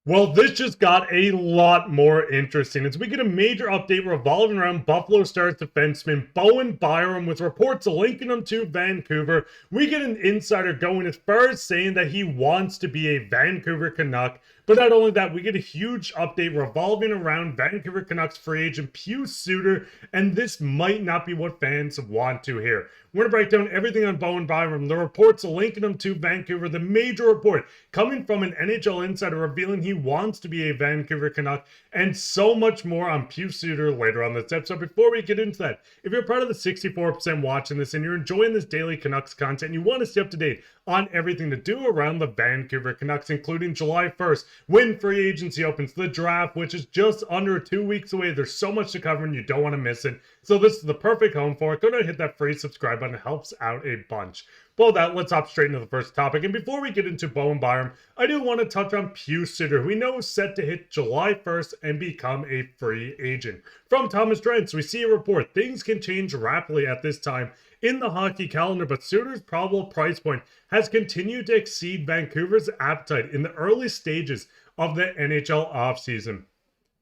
Well, this just got a lot more interesting as we get a major update revolving around Buffalo Stars defenseman Bowen Byram, with reports linking him to Vancouver. We get an insider going as far as saying that he wants to be a Vancouver Canuck. But not only that, we get a huge update revolving around Vancouver Canucks free agent Pius Suter, and this might not be what fans want to hear. We're going to break down everything on Bowen Byram, the reports linking him to Vancouver, the major report coming from an NHL insider revealing he wants to be a Vancouver Canuck, and so much more on Puis Suter later on this episode. Before we get into that, if you're part of the 64% watching this and you're enjoying this daily Canucks content and you want to stay up to date on everything to do around the Vancouver Canucks, including July 1st, when free agency opens, the draft, which is just under 2 weeks away. There's so much to cover and you don't want to miss it. So this is the perfect home for it. Go ahead and hit that free subscribe button. It helps out a bunch. Well, that, let's hop straight into the first topic. And before we get into Bowen Byram, I do want to touch on Puis Suter, who we know is set to hit July 1st and become a free agent. From Thomas Drentz, we see a report. Things can change rapidly at this time in the hockey calendar, but Suter's probable price point has continued to exceed Vancouver's appetite in the early stages of the NHL offseason.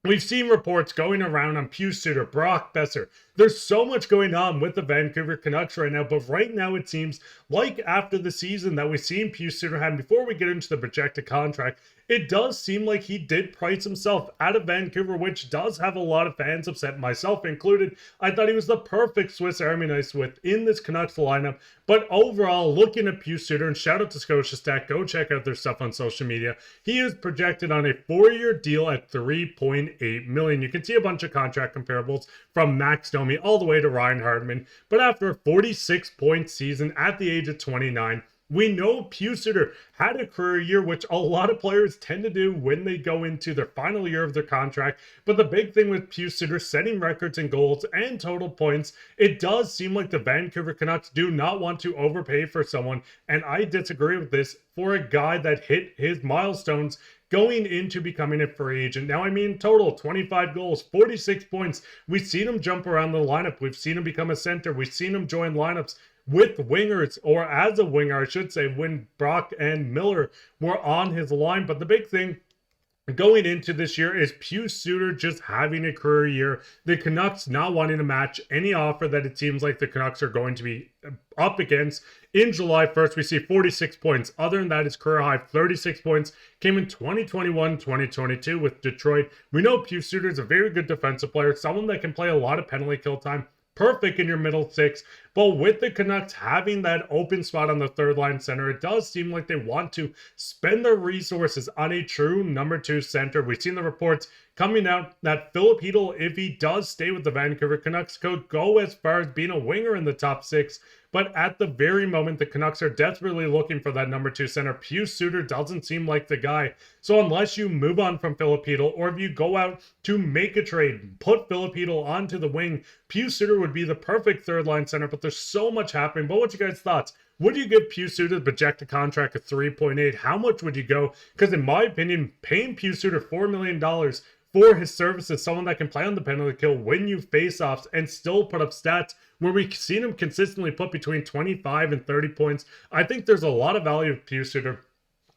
We've seen reports going around on Puis Suter, Brock Boeser. There's so much going on with the Vancouver Canucks right now, but right now it seems like after the season that we've seen Puis Suter had, before we get into the projected contract, it does seem like he did price himself out of Vancouver, which does have a lot of fans upset, myself included. I thought he was the perfect Swiss Army knife within this Canucks lineup, but overall, looking at Puis Suter, and shout out to Scotia Stat, go check out their stuff on social media, he is projected on a 4-year deal at $3.8 million. You can see a bunch of contract comparables from Max Domi all the way to Ryan Hartman, but after a 46-point season at the age of 29, we know Puis Suter had a career year, which a lot of players tend to do when they go into their final year of their contract. But the big thing with Puis Suter setting records in goals and total points, it does seem like the Vancouver Canucks do not want to overpay for someone. And I disagree with this for a guy that hit his milestones going into becoming a free agent. Now, I mean, total 25 goals, 46 points. We've seen him jump around the lineup. We've seen him become a center. We've seen him join lineups with wingers, or as a winger, I should say, when Brock and Miller were on his line. But the big thing going into this year is Puis Suter just having a career year. The Canucks not wanting to match any offer that it seems like the Canucks are going to be up against. In July 1st, we see 46 points. Other than that, his career high 36 points came in 2021-2022 with Detroit. We know Puis Suter is a very good defensive player, someone that can play a lot of penalty kill time. Perfect in your middle six, but with the Canucks having that open spot on the third line center, it does seem like they want to spend their resources on a true number 2 center. We've seen the reports coming out that Filip Hronek, if he does stay with the Vancouver Canucks, could go as far as being a winger in the top 6. But at the very moment, the Canucks are desperately looking for that number 2 center. Puis Suter doesn't seem like the guy. So unless you move on from Filip Hronek, or if you go out to make a trade, put Filip Hronek onto the wing, Puis Suter would be the perfect third line center. But there's so much happening. But what's your guys' thoughts? Would you give Puis Suter the projected contract of 3.8? How much would you go? Because in my opinion, paying Puis Suter $4 million for his services, someone that can play on the penalty kill, win you faceoffs, and still put up stats where we've seen him consistently put between 25 and 30 points. I think there's a lot of value of Puis Suter.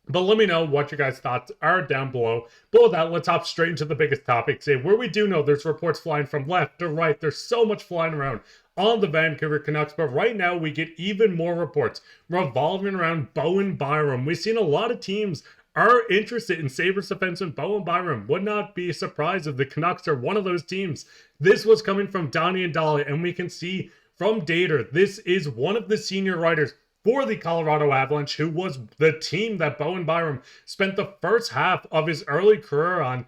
But let me know what your guys' thoughts are down below. But with that, let's hop straight into the biggest topic today, where we do know there's reports flying from left to right. There's so much flying around on the Vancouver Canucks, but right now we get even more reports revolving around Bowen Byram. We've seen a lot of teams are interested in Sabres defenseman Bowen Byram. Would not be surprised if the Canucks are one of those teams. This was coming from Donnie and Dolly, and we can see from Dater, this is one of the senior writers for the Colorado Avalanche, who was the team that Bowen Byram spent the first half of his early career on.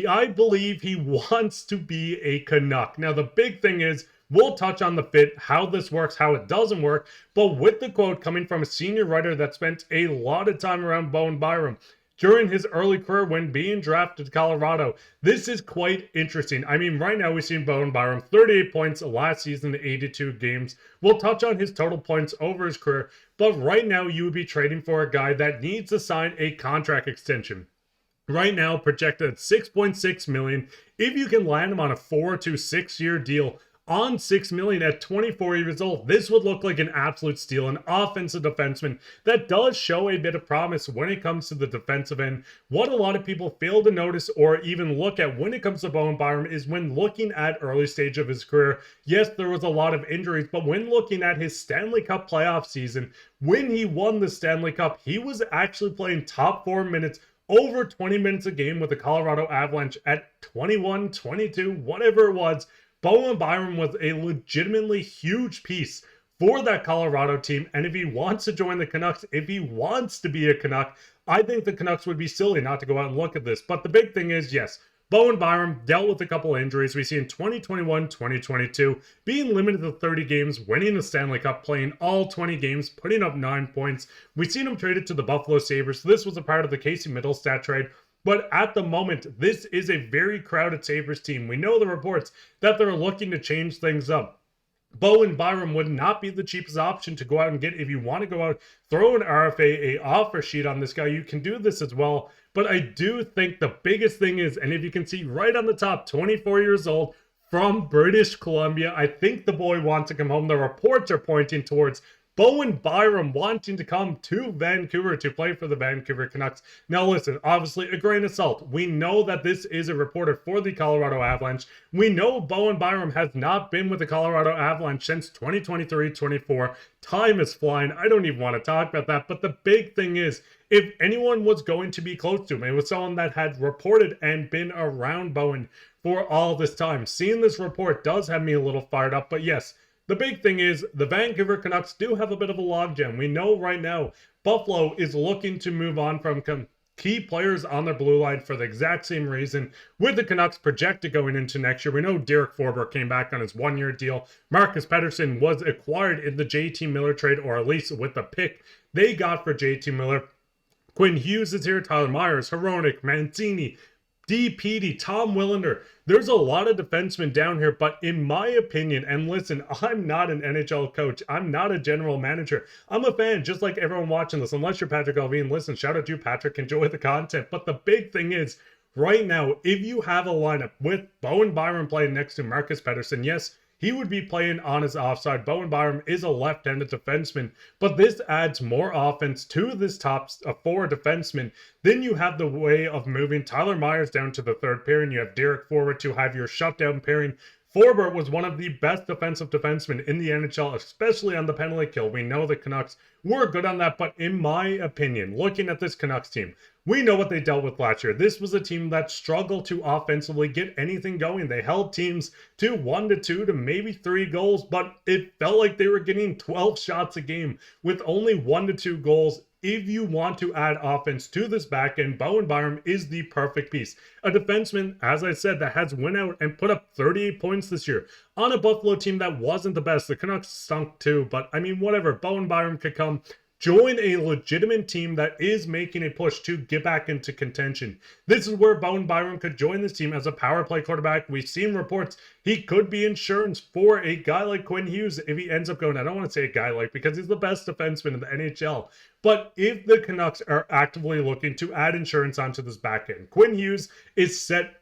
I believe he wants to be a Canuck. Now, the big thing is, we'll touch on the fit, how this works, how it doesn't work, but with the quote coming from a senior writer that spent a lot of time around Bowen Byram during his early career when being drafted to Colorado, this is quite interesting. I mean, right now we've seen Bowen Byram 38 points last season in 82 games. We'll touch on his total points over his career, but right now you would be trading for a guy that needs to sign a contract extension. Right now projected at $6.6 million. If you can land him on a 4 to 6 year deal, on $6 million at 24 years old. This would look like an absolute steal, an offensive defenseman that does show a bit of promise when it comes to the defensive end. What a lot of people fail to notice or even look at when it comes to Bowen Byram is when looking at early stage of his career. Yes, there was a lot of injuries, but when looking at his Stanley Cup playoff season, when he won the Stanley Cup, he was actually playing top 4 minutes, over 20 minutes a game with the Colorado Avalanche at 21, 22, whatever it was. Bowen Byram was a legitimately huge piece for that Colorado team. And if he wants to join the Canucks, if he wants to be a Canuck, I think the Canucks would be silly not to go out and look at this. But the big thing is, yes, Bowen Byram dealt with a couple of injuries. We see in 2021, 2022, being limited to 30 games, winning the Stanley Cup, playing all 20 games, putting up 9 points. We've seen him traded to the Buffalo Sabres. So this was a part of the Casey Mittelstadt trade. But at the moment, this is a very crowded Sabres team. We know the reports that they're looking to change things up. Bowen Byram would not be the cheapest option to go out and get. If you want to go out, throw an RFA, a offer sheet on this guy, you can do this as well. But I do think the biggest thing is, and if you can see right on the top, 24 years old, from British Columbia, I think the boy wants to come home. The reports are pointing towards Bowen Byram wanting to come to Vancouver to play for the Vancouver Canucks. Now listen, obviously a grain of salt. We know that this is a reporter for the Colorado Avalanche. We know Bowen Byram has not been with the Colorado Avalanche since 2023-24. Time is flying. I don't even want to talk about that. But the big thing is, if anyone was going to be close to him, it was someone that had reported and been around Bowen for all this time. Seeing this report does have me a little fired up. But yes, the big thing is the Vancouver Canucks do have a bit of a logjam. We know right now Buffalo is looking to move on from key players on their blue line for the exact same reason. With the Canucks projected going into next year, we know Derek Forbort came back on his one-year deal. Elias Pettersson was acquired in the JT Miller trade, or at least with the pick they got for JT Miller. Quinn Hughes is here, Tyler Myers, Hronek, Mancini, D. Tom Willander. There's a lot of defensemen down here, but in my opinion, and listen, I'm not an NHL coach. I'm not a general manager. I'm a fan, just like everyone watching this, unless you're Patrik Allvin. Listen, shout out to you, Patrick. Enjoy the content. But the big thing is, right now, if you have a lineup with Bowen Byram playing next to Elias Pettersson, yes, he would be playing on his offside. Bowen Byram is a left-handed defenseman, but this adds more offense to this top four defensemen. Then you have the way of moving Tyler Myers down to the third pairing. You have Derek Forbort to have your shutdown pairing. Forbort was one of the best defensive defensemen in the NHL, especially on the penalty kill. We know the Canucks were good on that, but in my opinion, looking at this Canucks team, we know what they dealt with last year. This was a team that struggled to offensively get anything going. They held teams to 1 to 2 to maybe 3 goals, but it felt like they were getting 12 shots a game with only 1 to 2 goals. If you want to add offense to this back end, Bowen Byram is the perfect piece. A defenseman, as I said, that has went out and put up 38 points this year on a Buffalo team that wasn't the best. The Canucks stunk too, but I mean, whatever. Bowen Byram could come join a legitimate team that is making a push to get back into contention. This is where Bowen Byram could join this team as a power play quarterback. We've seen reports he could be insurance for a guy like Quinn Hughes if he ends up going. I don't want to say a guy like, because he's the best defenseman in the NHL. But if the Canucks are actively looking to add insurance onto this back end, Quinn Hughes is set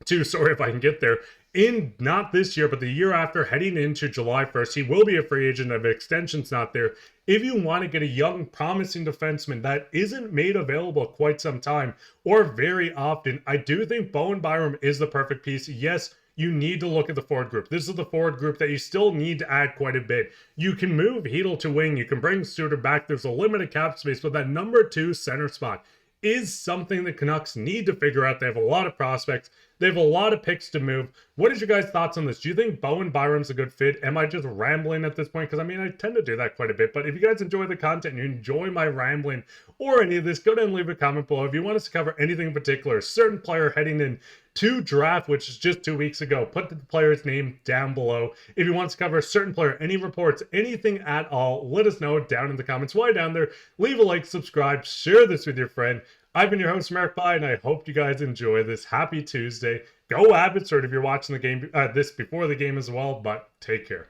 to, sorry if I can get there, in not this year, but the year after, heading into July 1st. He will be a free agent if extension's not there. If you want to get a young, promising defenseman that isn't made available quite some time or very often, I do think Bowen Byram is the perfect piece. Yes, you need to look at the forward group. This is the forward group that you still need to add quite a bit. You can move Hedl to wing. You can bring Suter back. There's a limited cap space, but that number 2 center spot is something the Canucks need to figure out. They have a lot of prospects. They have a lot of picks to move. What is your guys' thoughts on this? Do you think Bowen Byram's a good fit? Am I just rambling at this point? Because, I mean, I tend to do that quite a bit. But if you guys enjoy the content and you enjoy my rambling or any of this, go down and leave a comment below. If you want us to cover anything in particular, a certain player heading in to draft, which is just 2 weeks ago, put the player's name down below. If you want us to cover a certain player, any reports, anything at all, let us know down in the comments. While you're down there, leave a like, subscribe, share this with your friend. I've been your host, Mark Pye, and I hope you guys enjoy this. Happy Tuesday. Go Abbotsford if you're watching the game, this before the game as well, but take care.